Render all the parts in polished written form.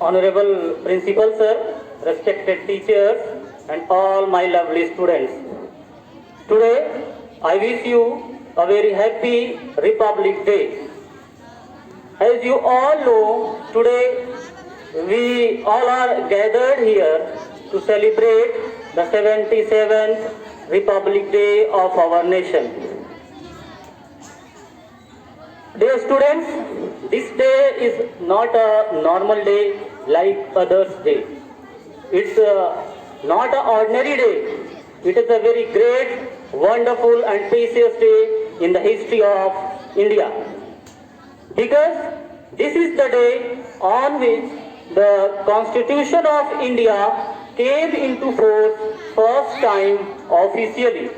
Honorable Principal Sir, respected teachers, and all my lovely students. Today, I wish you a very happy Republic Day. As you all know, today we all are gathered here to celebrate the 77th Republic Day of our nation. Dear students, this day is not a normal day like others' day. It's not an ordinary day. It is a very great, wonderful and precious day in the history of India. Because this is the day on which the Constitution of India came into force first time officially.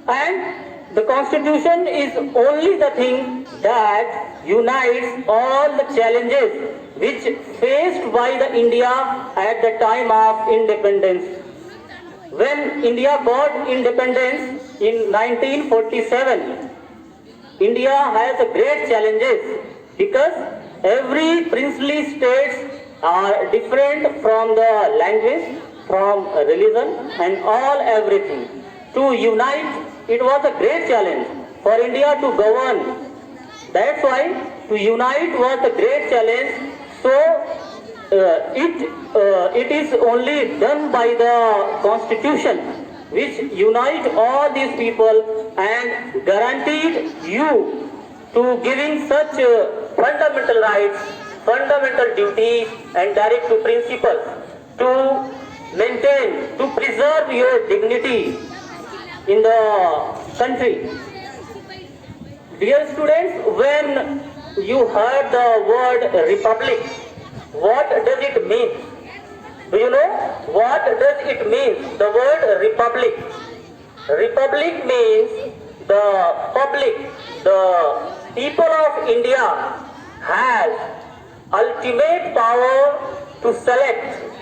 And the Constitution is only the thing that unites all the challenges which faced by the India at the time of independence. When India got independence in 1947, India has a great challenges because every princely states are different from the language, from religion and all everything. To unite, it was a great challenge for India to govern. That's why to unite was a great challenge. So it is only done by the Constitution, which unite all these people and guaranteed you to giving such fundamental rights, fundamental duties and direct to principles to maintain, to preserve your dignity in the country. Dear students, when you heard the word republic, what does it mean? Do you know what does it mean? The word republic. Republic means the public, the people of India has ultimate power to select,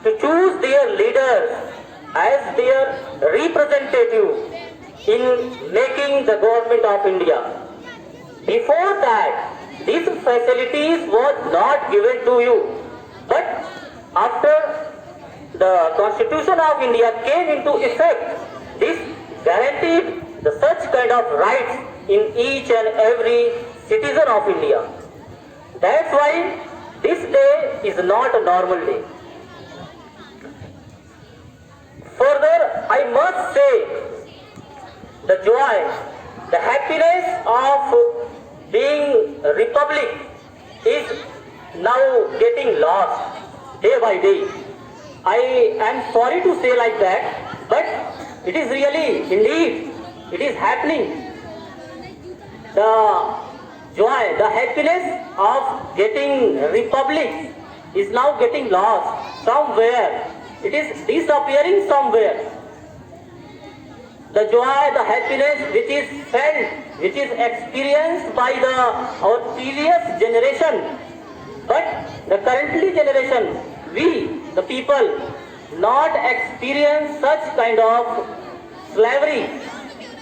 to choose their leaders as their representative in making the government of India. Before that, these facilities was not given to you. But after the Constitution of India came into effect, this guaranteed the such kind of rights in each and every citizen of India. That's why this day is not a normal day. Further, I must say the joy, the happiness of being a republic is now getting lost day by day. I am sorry to say like that, but it is really, indeed, it is happening. The joy, the happiness of getting republic is now getting lost somewhere. It is disappearing somewhere. The joy, the happiness which is felt, which is experienced by our previous generation, but the currently generation, we, the people, not experience such kind of slavery.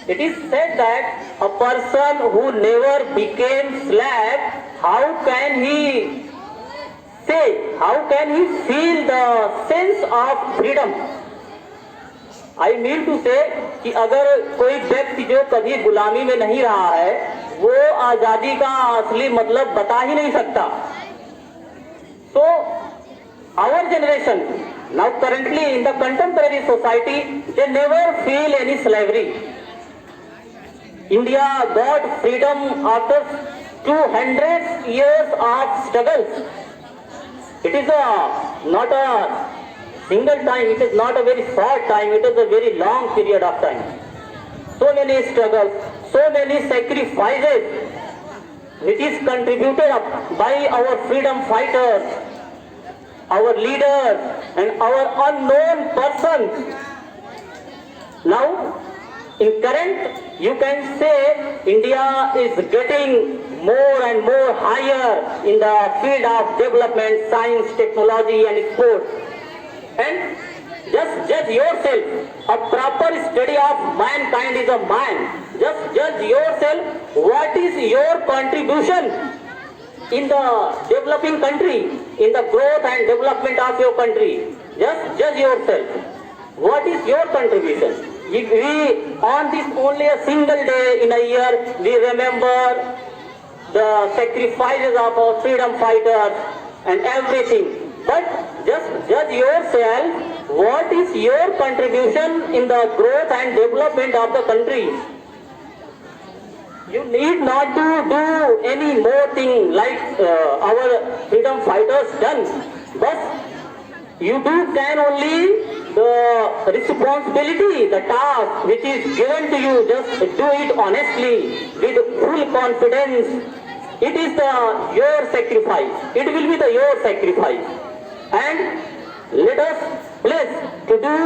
It is said that a person who never became slave, how can he say, how can he feel the sense of freedom? I mean to say कि अगर कोई व्यक्ति जो कभी गुलामी में नहीं रहा है, वो आजादी का असली मतलब बता ही नहीं सकता. So, our generation, now currently in the contemporary society, they never feel any slavery. India got freedom after 200 years of struggles. It is not a single time, it is not a very short time, it is a very long period of time. So many struggles, so many sacrifices which is contributed by our freedom fighters, our leaders and our unknown persons. Now, in current, you can say India is getting more and more higher in the field of development, science, technology and sports. And just judge yourself. A proper study of mankind is a man. Just judge yourself. What is your contribution in the developing country, in the growth and development of your country. Just judge yourself. What is your contribution? If we, on this only a single day in a year, we remember the sacrifices of our freedom fighters and everything. But just judge yourself, what is your contribution in the growth and development of the country? You need not to do any more thing like our freedom fighters done, but you can only the responsibility, the task which is given to you, just do it honestly with full confidence. It is your sacrifice. It will be your sacrifice, and let us pledge to do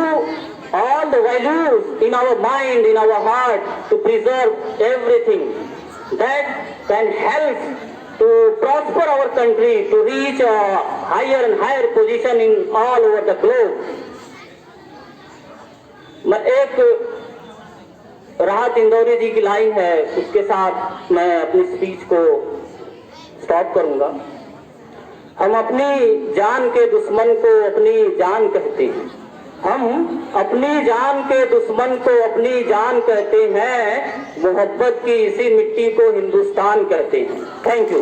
all the values in our mind, in our heart, to preserve everything that can help to prosper our country, to reach a higher and higher position in all over the globe. मैं एक राहत इंदौरी जी की line है, उसके साथ मैं अपनी speech को स्टॉप करूंगा। हम अपनी जान के दुश्मन को अपनी जान कहते हैं, हम अपनी जान के दुश्मन को अपनी जान कहते हैं, मोहब्बत की इसी मिट्टी को हिंदुस्तान कहते हैं। Thank you.